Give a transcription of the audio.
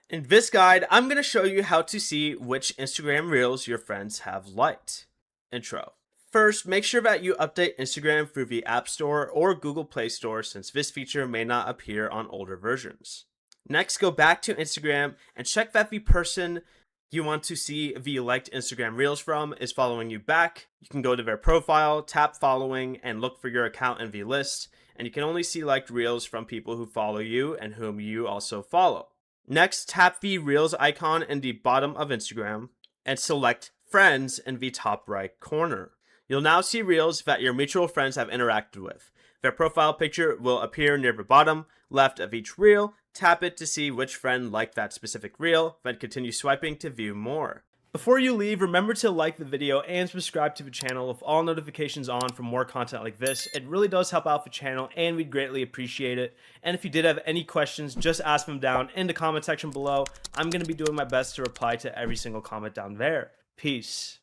In this guide, I'm going to show you how to see which Instagram Reels your friends have liked. Intro. First, make sure that you update Instagram through the App Store or Google Play Store since this feature may not appear on older versions. Next, go back to Instagram and check that the person you want to see the liked Instagram Reels from is following you back. You can go to their profile, tap following, and look for your account in the list, and you can only see liked Reels from people who follow you and whom you also follow. Next, tap the Reels icon in the bottom of Instagram and select Friends in the top right corner. You'll now see Reels that your mutual friends have interacted with. Their profile picture will appear near the bottom left of each reel. Tap it to see which friend liked that specific reel, then continue swiping to view more. Before you leave, remember to like the video and subscribe to the channel with all notifications on for more content like this. It really does help out the channel and we'd greatly appreciate it. And if you did have any questions, just ask them down in the comment section below. I'm going to be doing my best to reply to every single comment down there. Peace.